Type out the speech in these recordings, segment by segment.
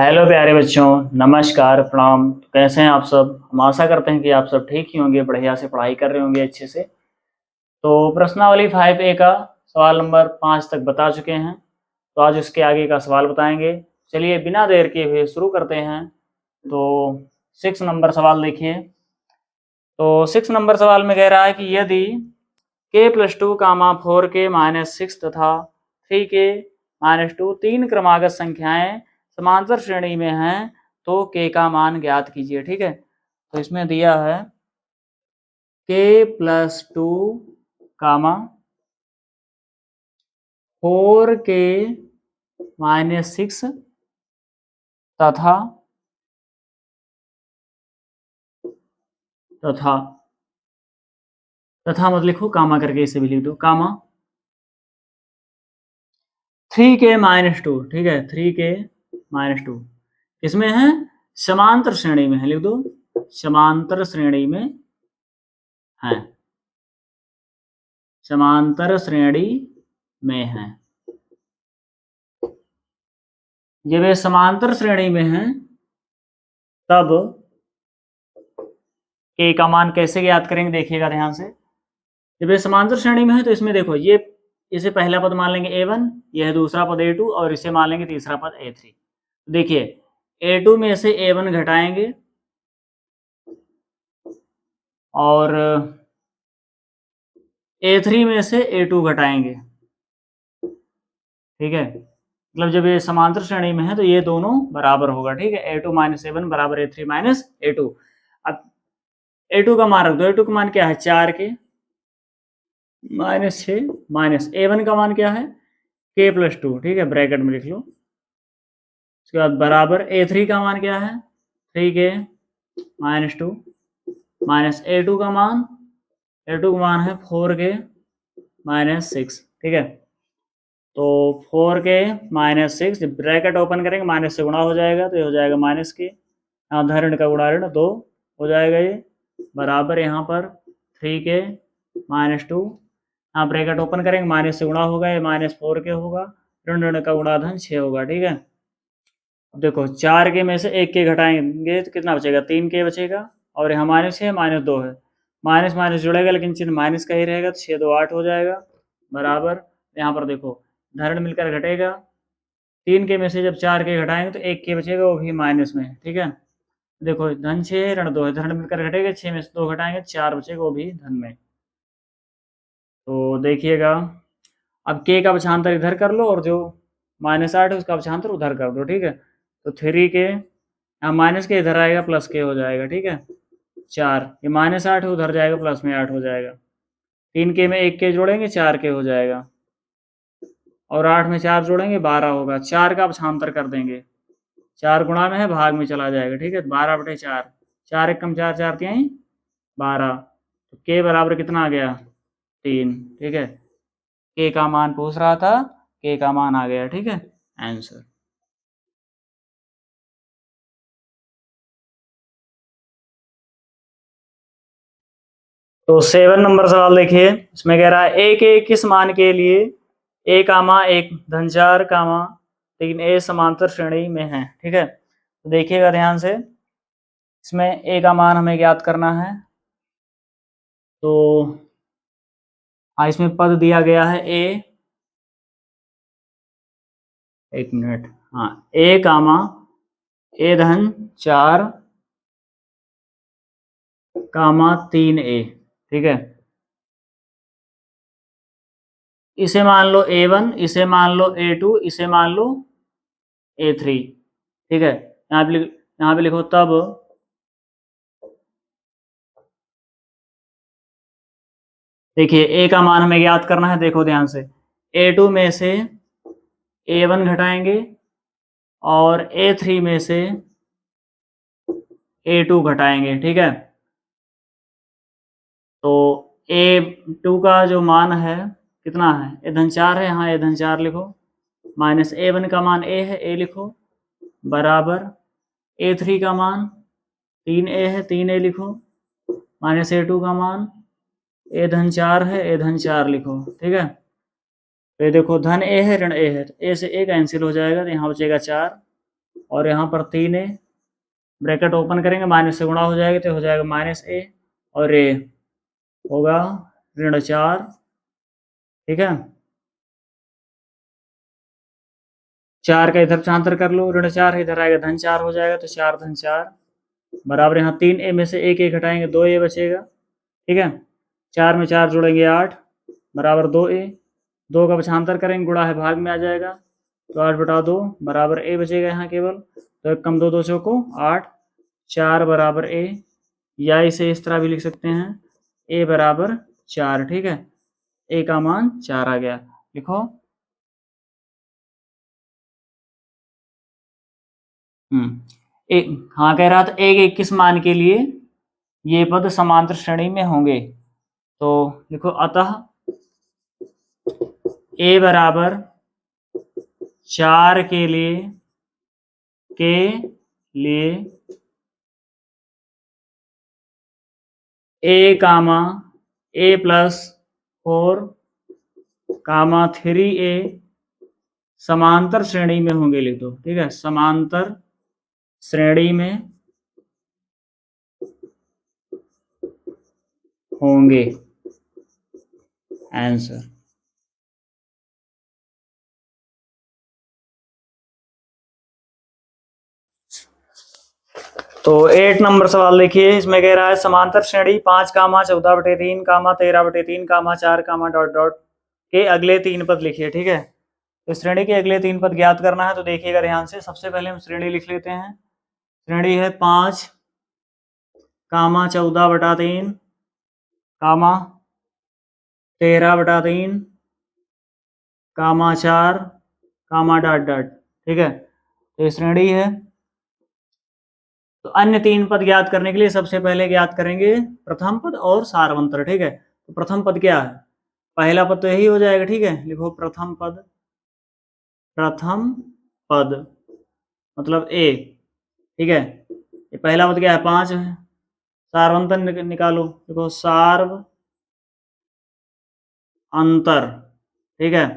Hello प्यारे बच्चों, नमस्कार, प्रणाम। कैसे हैं आप सब? हम आशा करते हैं कि आप सब ठीक ही होंगे, बढ़िया से पढ़ाई कर रहे होंगे अच्छे से। तो प्रश्नावली 5A का सवाल नंबर 5 तक बता चुके हैं, तो आज उसके आगे का सवाल बताएंगे। चलिए बिना देर के हुए शुरू करते हैं। तो 6 नंबर सवाल देखिए। तो 6 नंबर सवाल में कह रहा है कि यदि k+2, 4k - 6 तथा 3k - 2 तीन क्रमागत संख्याएं समांतर श्रेणी में हैं तो k का मान ज्ञात कीजिए। ठीक है, तो इसमें दिया है k+2, 4k - 6 तथा तथा तथा मत लिखो, कामा करके इसे भी लिख दो, कामा 3k - 2। ठीक है, 3k - 2 इसमें है समांतर श्रेणी में है, लिख दो समांतर श्रेणी में है, समांतर श्रेणी में है। जब ये समांतर श्रेणी में है तब k का मान कैसे ज्ञात करेंगे, देखिएगा ध्यान से। जब ये समांतर श्रेणी में है तो इसमें देखो, ये इसे पहला पद मान लेंगे a1, यह है दूसरा पद a2 और इसे मान लेंगे तीसरा पद a3। देखिए a2 में से a1 घटाएंगे और a3 में से a2 घटाएंगे। ठीक है, मतलब जब ये समांतर श्रेणी में है तो ये दोनों बराबर होगा। ठीक है, a2 - a1 बराबर a3 - a2। अब a2 का मान रख दो, a2 का मान क्या है 4k - 6 माइनस a1 का मान क्या है k+2। ठीक है, ब्रैकेट में लिख लो। उसके बाद बराबर a3 का मान क्या है 3k - 2 माइनस a2 का मान है 4k - 6। ठीक है, तो 4k - 6 ब्रैकेट ओपन करेंगे, माइनस से गुणा हो जाएगा तो ये हो जाएगा -k, यहाँ धन का गुणा ऋण 2 हो जाएगा, ये बराबर यहाँ पर 3k - 2, यहाँ ब्रैकेट ओपन करेंगे, माइनस से गुणा होगा, ये -4k होगा, ऋण का गुणा धन 6 होगा। ठीक है, अब देखो 4k में से 1k घटाएंगे तो कितना बचेगा 3k बचेगा, और यहाँ -6 -2 है, माइनस माइनस जुड़ेगा लेकिन चिन्ह माइनस का ही रहेगा, तो 6 2 8 हो जाएगा, बराबर यहाँ पर देखो धन मिलकर घटेगा, 3k में से जब 4k घटाएंगे तो 1k बचेगा, वो भी माइनस में है। ठीक है, देखो धन 6 है, ऋण 2 है, धन मिलकर घटेगा, 6 में से 2 घटाएंगे 4 बचेगा, वो भी धन में। तो देखिएगा, अब k का पक्षांतर इधर कर लो और जो -8 है उसका पक्षांतर उधर कर दो। ठीक है, तो 3k यहाँ माइनस के इधर आएगा, प्लस के हो जाएगा। ठीक है, 4 ये -8 है, उधर जाएगा प्लस में 8 हो जाएगा, 3k में 1k जोड़ेंगे 4k हो जाएगा, और 8 में 4 जोड़ेंगे 12 होगा। 4 का पक्षांतर कर देंगे, 4 गुणा में है, भाग में चला जाएगा। ठीक है, 12/4, 4 एक कम 4 4 तिहाई 12, तो k बराबर कितना आ गया 3। ठीक है, k का मान पूछ रहा था, k का मान आ गया। ठीक है, आंसर। तो 7 नंबर सवाल देखिए, इसमें कह रहा है a के किस मान के लिए a, 1 धन 4, 3a समांतर श्रेणी में है। ठीक है, तो देखिएगा ध्यान से, इसमें a का मान हमें ज्ञात करना है। तो इसमें पद दिया गया है a, एक मिनट, हाँ a धन 4, 3a। ठीक है, इसे मान लो a1, इसे मान लो a2, इसे मान लो a3। ठीक है, यहाँ पे लिखो तब देखिए a का मान हमें ज्ञात करना है। देखो ध्यान से, a2 में से a1 घटाएंगे और a3 में से a2 घटाएंगे। ठीक है, तो a2 का जो मान है कितना है, a धन 4 है, यहाँ a धन 4 लिखो, माइनस a1 का मान a है, a लिखो, बराबर a3 का मान 3a है, 3a लिखो, माइनस a2 का मान a धन 4 है, a धन 4 लिखो। ठीक है, तो ये देखो धन a है, ऋण a है, तो a से a कैंसिल हो जाएगा, तो यहाँ बचेगा 4 और यहाँ पर 3a, ब्रैकेट ओपन करेंगे, माइनस से गुणा हो जाएगा तो हो जाएगा -a, और a होगा -4, ठीक है। 4 का इधर पक्षांतर कर लो, -4 इधर आएगा -4 हो जाएगा, तो 4 धन 4 बराबर, यहाँ 3a में से 1 घटाएंगे 2a बचेगा, ठीक है। 4 में 4 जोड़ेंगे 8 बराबर 2a, 2 का पक्षांतर करेंगे, गुणा है भाग में आ जाएगा, तो 8/2 बराबर a बचेगा यहाँ केवल, तो 1 कम 2 2 चौको 8, 4 बराबर a, या इसे इस तरह भी लिख सकते हैं a बराबर 4, ठीक है। a का मान 4 आ गया, लिखो। एक, हाँ कह रहा था एक किस मान के लिए ये पद समांतर श्रेणी में होंगे, तो लिखो अतः a बराबर 4 के लिए a comma a plus 4 comma 3a समांतर श्रेणी में होंगे, लिख दो, ठीक है। समांतर श्रेणी में होंगे, आंसर। तो 8 नंबर सवाल देखिए, इसमें कह रहा है समांतर श्रेणी 5 कामा 14/3 कामा 13/3 कामा 4 कामा डॉट डॉट के अगले 3 पद लिखिए, ठीक है। तो श्रेणी के अगले 3 पद ज्ञात करना है, तो देखिएगा ध्यान से। सबसे पहले हम श्रेणी लिख लेते हैं। श्रेणी है 5 कामा 14/3 कामा 13/3 कामा 4 कामा डॉट डॉट, ठीक है। तो ये श्रेणी है। तो अन्य 3 पद ज्ञात करने के लिए सबसे पहले ज्ञात करेंगे प्रथम पद और सारवंतर, ठीक है। तो प्रथम पद क्या है? पहला पद तो यही हो जाएगा, ठीक है। लिखो प्रथम पद, प्रथम पद मतलब a, ठीक है। ये पहला पद क्या है? 5 है। सारवंतर निकालो, देखो सार्व अंतर, ठीक है।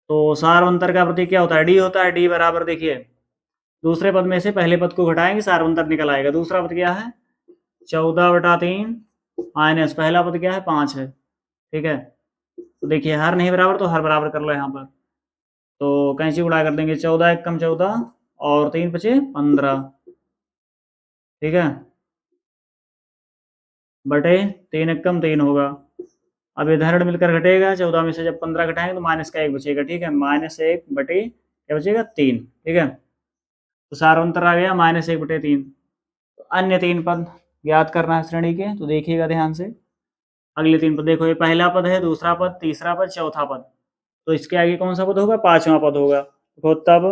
तो सारवंतर का प्रतीक क्या होता है? डी होता है। डी बराबर, देखिए दूसरे पद में से पहले पद को घटाएंगे, सारवंतर निकल आएगा। दूसरा पद क्या है? 14/3 माइनस पहला पद क्या है? 5 है, ठीक है। तो देखिए हर नहीं बराबर, तो हर बराबर कर लो यहाँ पर। तो कैंची उड़ा कर देंगे, 14 1 कम 14 और 3 बचे 15, ठीक है। बटे 3 1 कम 3 होगा। अब ये धरण मिलकर घटेगा, 14 में से जब 15 घटाएंगे तो माइनस का 1 बचेगा, ठीक है। -1 बटे क्या बचेगा? 3, ठीक है। तो सारवंतर आ गया -1/3। तो अन्य 3 पद ज्ञात करना है श्रेणी के, तो देखिएगा ध्यान से। अगले 3 पद देखो, ये पहला पद है, दूसरा पद, तीसरा पद, चौथा पद। तो इसके आगे कौन सा पद होगा? 5वां पद होगा। देखो तब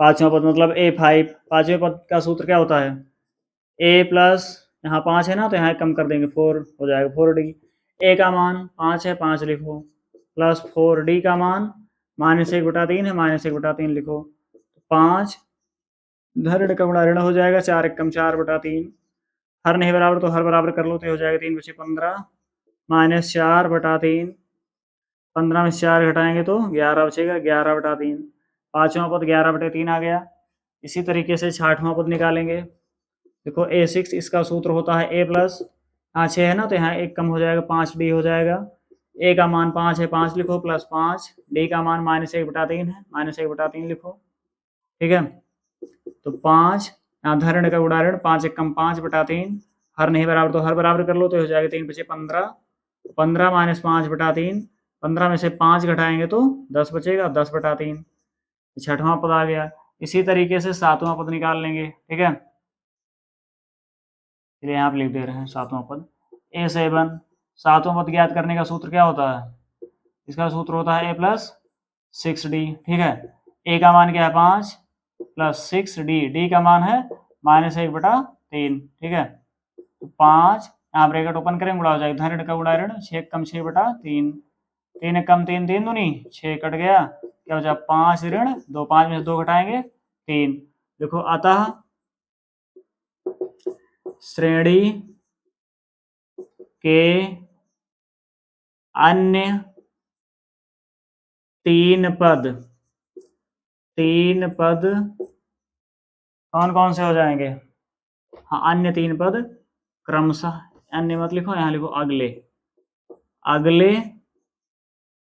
5वां पद मतलब A5। 5वें पद का सूत्र क्या होता है? a प्लस, यहाँ 5 है ना, तो यहाँ कम कर देंगे, 4 हो जाएगा, 4d। a का मान 5 है, 5 लिखो, प्लस 4d का मान -1/3 है, -1/3 लिखो। 5 धरण का गुणा ऋण हो जाएगा, 4 1 कम 4/3। हर नहीं बराबर, तो हर बराबर कर लो, तो हो जाएगा 3 बचे 15 -4/3। 15 में से 4 घटाएंगे तो 11 बचेगा, 11/3। 5वां पद 11/3 आ गया। इसी तरीके से 6वां पद निकालेंगे। देखो A6, इसका सूत्र होता है a प्लस, यहाँ 6 है ना, तो यहाँ 1 कम हो जाएगा, 5d हो जाएगा। a का मान 5 है, 5 लिखो, प्लस 5, d का मान -1/3 है, -1/3 लिखो, ठीक है। तो 5 यहाँ धरण का गुणा ऋण, 5 1 कम 5/3। हर नहीं बराबर, तो हर बराबर कर लो, तो हो जाएगा 3 बचे 15, 15 - 5/3। 15 में से 5 घटाएंगे तो 10 बचेगा, 10/3। 6वां पद आ गया। इसी तरीके से 7वां पद निकाल लेंगे, ठीक है। चलिए यहाँ पे लिख दे रहे हैं 7वां पद। A7, 7वां पद ज्ञात करने का सूत्र क्या होता है? इसका सूत्र होता है a प्लस 6d, ठीक है। a का मान क्या है? 5 प्लस 6d, d का मान है -1/3, ठीक है। तो 5, यहाँ ब्रैकेट ओपन करेंगे, गुणा हो जाएगा, धन ऋण का गुणा ऋण, 6 कम 6/3, 3 कम 3 3 दूनी 6 कट गया, क्या हो जाएगा? 5 ऋण 2, 5 में से 2 घटाएंगे 3। देखो अतः श्रेणी के अन्य 3 पद तीन पद कौन कौन से हो जाएंगे? हाँ, अन्य तीन पद क्रमशः, अन्य मत लिखो, यहाँ लिखो अगले, अगले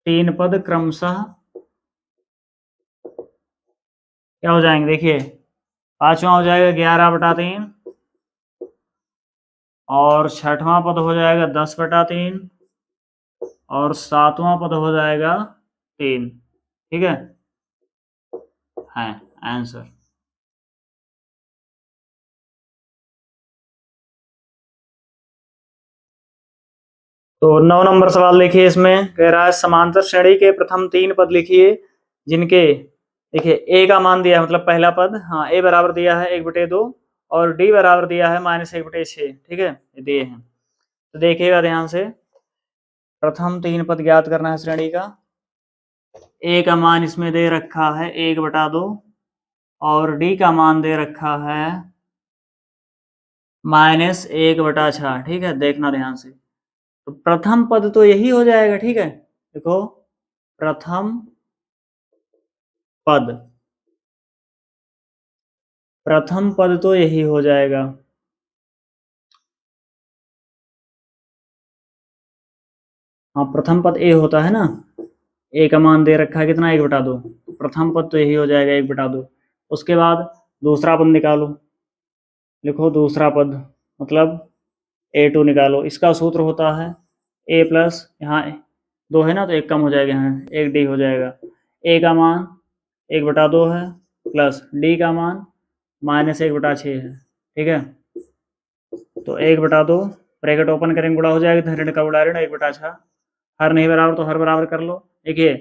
तीन पद क्रमशः क्या हो जाएंगे? देखिए, पांचवा हो जाएगा 11/3 और छठवां पद हो जाएगा 10/3 और सातवां पद हो जाएगा 3। ठीक है आंसर। तो 9 नंबर सवाल देखिए, इसमें कह रहा है समांतर श्रेणी के प्रथम तीन पद लिखिए जिनके, देखिए ए का मान दिया है, मतलब पहला पद, हाँ ए बराबर दिया है 1/2 और डी बराबर दिया है -1/6। ठीक है, ये दिए हैं, तो देखिएगा ध्यान से, प्रथम तीन पद ज्ञात करना है श्रेणी का। ए का मान इसमें दे रखा है 1/2 और डी का मान दे रखा है -1/6। ठीक है, देखना ध्यान से, तो प्रथम पद तो यही हो जाएगा। ठीक है, देखो प्रथम पद, प्रथम पद तो यही हो जाएगा। हाँ, प्रथम पद ए होता है ना, ए का मान दे रखा है कितना? 1/2, प्रथम पद तो यही हो जाएगा 1/2। उसके बाद दूसरा पद निकालो, लिखो दूसरा पद, मतलब A2 निकालो। इसका सूत्र होता है A प्लस, यहाँ 2 है ना तो एक कम हो जाएगा, यहाँ 1D हो जाएगा। A का मान 1/2 है प्लस D का मान -1/6 है। ठीक है, तो 1/2 ब्रैकेट ओपन करेंगे, गुणा हो जाएगा, ऋण का गुणा ऋण 1/6, हर नहीं बराबर तो हर बराबर कर लो। देखिए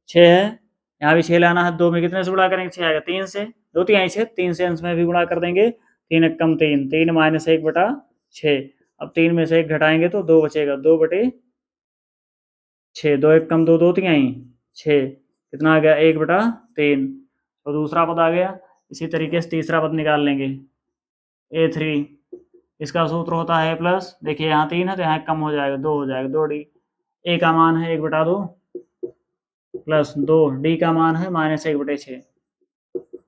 6 है, यहाँ भी 6 लाना है, 2 में कितने से गुणा करेंगे? 6 आएगा, 3 से, 2 3 6, 3 से अंश में भी गुणा कर देंगे, 3 एक कम 3, 3 -1/6। अब 3 में से 1 घटाएंगे तो 2 बचेगा, 2/6, 2 एक कम 2, 2 3 6, कितना आ गया? 1/3। तो दूसरा पद आ गया। इसी तरीके से तीसरा पद निकाल लेंगे, A3, इसका सूत्र होता है प्लस, देखिए यहाँ 3 है तो यहाँ कम हो जाएगा, 2 हो जाएगा, 2D। A का मान है 1/2 प्लस 2, D का मान है -1/6,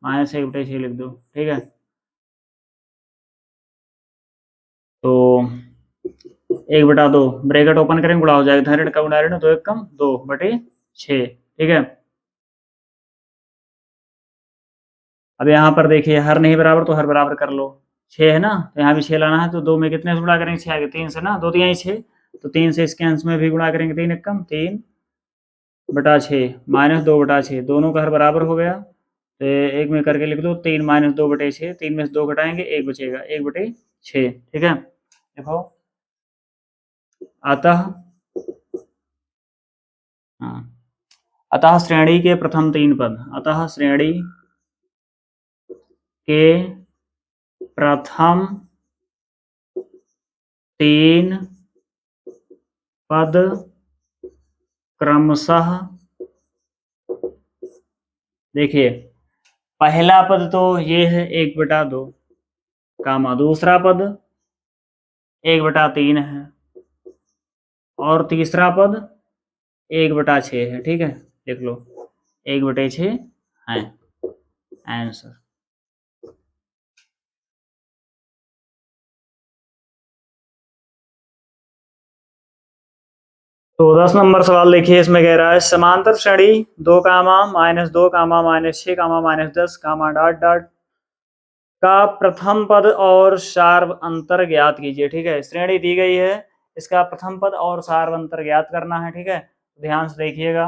-1/6 लिख दो। ठीक है, तो 1/2 ब्रैकेट ओपन करेंगे, गुणा हो जाएगा, ऋण का गुणा ऋण, 2 एक कम 2/6। ठीक है, अब यहाँ पर देखिए हर नहीं बराबर तो हर बराबर कर लो, 6 है ना तो यहाँ भी 6 लाना है, तो 2 में कितने से गुणा करेंगे? 6 आगे, 3 से ना, 2 3 6, तो 3 से इसके अंश में भी गुणा करेंगे, 3 एक कम 3/6 -2/6, दोनों का हर बराबर हो गया, तो एक में करके लिख दो, 3 -2/6, 3 में से 2 घटाएंगे, 1 बचेगा, 1/6। ठीक है, देखो अतः, हाँ, अतः श्रेणी के प्रथम तीन पद, अतः श्रेणी के प्रथम तीन पद क्रमशः, देखिए पहला पद तो ये है 1/2 कामा, दूसरा पद 1/3 है और तीसरा पद 1/6 है। ठीक है, देख लो 1/6 है आंसर। तो 10 नंबर सवाल देखिए, इसमें कह रहा है समांतर श्रेणी 2 कामा -2 कामा -6 कामा -10 कामा डॉट डॉट का प्रथम पद और सार्व अंतर ज्ञात कीजिए। ठीक है, श्रेणी दी गई है, इसका प्रथम पद और सार्व अंतर ज्ञात करना है। ठीक है, ध्यान से देखिएगा।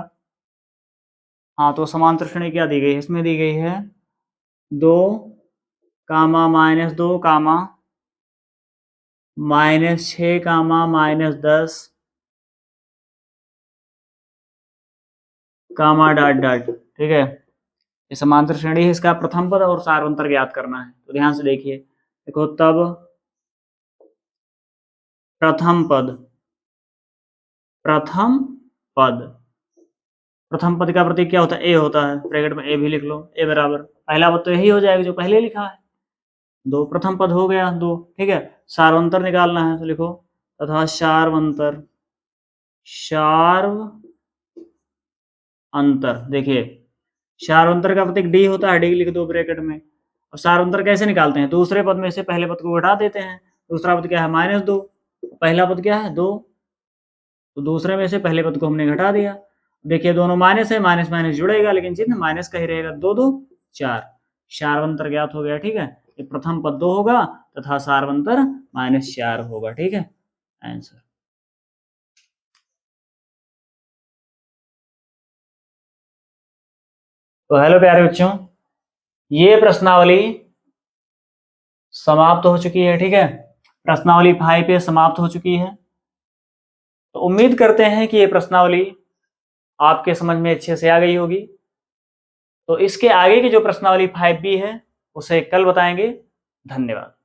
हाँ, तो समांतर श्रेणी क्या दी गई है? इसमें दी गई है 2 कामा -2 कामा -6 कामा -10 कामा डॉट डॉट। ठीक है, ये समांतर श्रेणी है, इसका प्रथम पद और सार्वंतर ज्ञात करना है। तो ध्यान से देखिए, देखो तब प्रथम पद, प्रथम पद, प्रथम पद का प्रतीक क्या होता है? ए होता है, ब्रैकेट में ए भी लिख लो, ए बराबर पहला पद तो यही हो जाएगा जो पहले लिखा है, 2 प्रथम पद हो गया 2। ठीक है, सार्वंतर निकालना है तो लिखो तथा सार्वंतर, सार्व अंतर। देखिए सार्वंतर का प्रतीक डी होता है, डी लिख दो ब्रैकेट में। और सार्वंतर कैसे निकालते हैं, दूसरे पद में से पहले पद को घटा देते हैं। दूसरा पद क्या है -2, पहला पद क्या है 2, तो दूसरे में से पहले पद को हमने घटा दिया। देखिए दोनों माइनस है, माइनस माइनस जुड़ेगा लेकिन चिन्ह माइनस का ही रहेगा। 2 2 4, सार्वंतर ज्ञात हो गया। ठीक है, ये प्रथम पद 2 होगा तथा सार्वंतर -4 होगा। ठीक है, आंसर। तो हेलो प्यारे बच्चों, ये प्रश्नावली समाप्त हो चुकी है। ठीक है, प्रश्नावली 5 पे समाप्त हो चुकी है। तो उम्मीद करते हैं कि ये प्रश्नावली आपके समझ में अच्छे से आ गई होगी। तो इसके आगे की जो प्रश्नावली 5B है उसे कल बताएंगे। धन्यवाद।